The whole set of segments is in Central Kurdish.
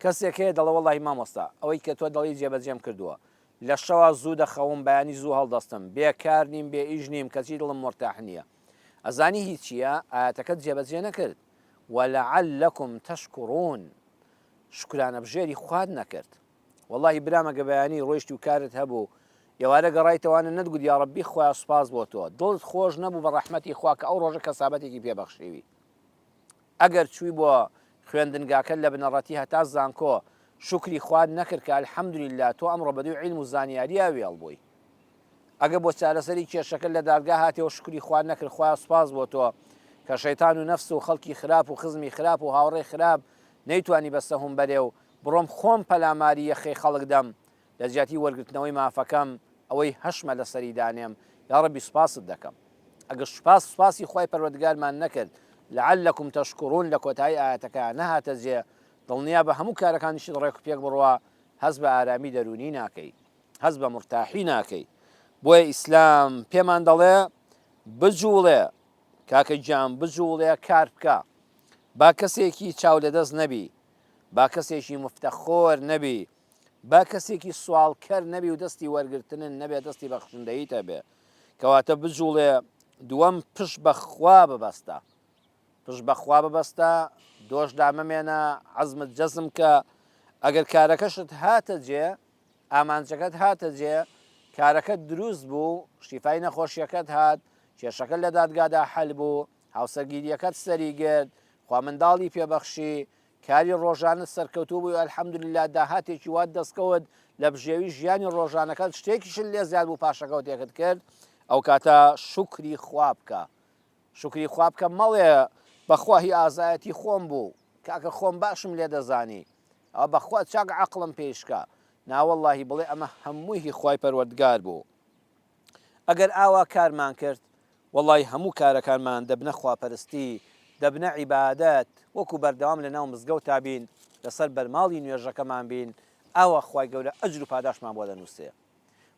کەسێک هەیە دەڵێ وەڵڵاهی مامۆستا ئەوەی کە تۆ دەڵی جێبەجێم کردووە لە شەوا زوو دەخەوم بەیانی زوو هەڵدەستم بێکار نیم بێ ئیش نیم کەچی دڵم مرتاح نییە ئەزانی هیچ چییە ئاەتەکەت جێبەجێ نەکرد وەلەعەلەکم تەشکوڕون شکرانە بژێری خوارد نەکرد وەڵڵاهی برامەگە بەیانی ڕۆیشتی و کارت هەبوو ئێوارە گەڕایتەوانە نەتگوت یا ڕەبی خۆیان سوپاس بۆ تۆ دڵت خۆش نەبوو بە ڕەحمەتی خوا کە ئەو ڕۆژە کەسابەتێکی پێبەخشیوی ئەگەر چووی بۆ خوێندنگاکە لە بنەڕەتی هەتا زانکۆ شکری خوارد نەکرد کە الحەمدولله تۆ ئەمڕۆ بەدوی عیلم و زانیاریە وێڵ بووی ئەگە بۆ چارەسەری کێشەکە لە دادگا هاتێەوە شکری خوارد نەکرد خۆیان سوپاس بۆ تۆ کە شەیتان و نەفس و خەڵکی خراپ و خزمی خراپ و هاوڕێی خراپ نەیتوانی بەستە هەم بەرێ و بڕۆم خۆم پەلاماری یەخەی خەڵک دەم لە جیاتی وەرگرتنەوەی مافەکەم ئەوەی هەشمە لە سەری دانێم یا ڕەبی سوپاست دەکەم ئەگەر سوپاسی خۆی پەروەردگارمان نەکرد لعلكم تشكرون لە کۆتایی ئاەتەکە نەهاتە جێ دڵنیا بە هەموو کارەکانیشت ڕێک و پێک بڕوە هەز بە ئارامی دەرونی ناکەی هەز بە مرتاحی ناکەی بۆیە ئیسلام پێمان دەڵێ بجوڵێ کاکە گیان بجوڵێ کار بکە با کەسێکی چاو لەدەست نەبی با کەسێکی مفتەخۆر نەبی با کەسێکی سوالکەر نەبی و دەستی وەرگرتنن نەبێت دەستی بەخشندەییتە بێ کەواتە بجوڵێ دووەم پشت بەخوا ببەستە پشت بەخوا ببەستە دۆش دامەمێنە عەزمت جەزم کە ئەگەر کارەکەشت هاتە جێ ئامانجەکەت هاتە جێ کارەکەت دروست بوو شیفای نەخۆشیەکەت هات کێشەکە لە دادگادا حەل بوو هاوسەرگیریەکەت سەریگرت خوا منداڵی پێبەخشی کاری ڕۆژانت سەرکەوتوو بووی ئەلحەمدولله داهاتێکی وات دەستکەوت لە بژێوی ژیانی ڕۆژانەکەت شتێکیشت لێ زیاد بوو پاشەکەوت تێکت کرد ئەو کاتە شکری خوا بکە شکری خوا بکە مەڵێ بەخواهی ئازایەتی خۆم بوو کاکە خۆم باشم لێ دەزانی ئەو بەخوا چاک عەقڵم پێیشکە ناوەڵڵاهی بڵێ ئەمە هەمووی خوای پەروەردگار بوو ئەگەر ئاوا کارمان کرد وەڵڵاهی هەموو کارەکانمان دەبنە خواپەرستی دەبنە عیبادەت وەکو بەردەوام لە ناو مزگەوتا بین لەسەر بەرماڵی نوێژەکەمان بین ئاوا خوای گەورە ئەجر و پاداشمان بۆ دەنووسێ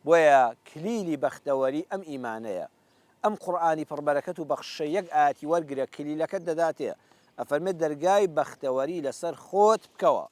بۆیە کلیلی بەختەوەری ئەم ئیمانەیە ئەم قورئانی پڕبەرەکەت و بەخشە یەک ئاەتی وەرگرە کلیلەکەت دەداتێ ئەفەرمێت دەرگای بەختەوەری لەسەر خۆت بکەوە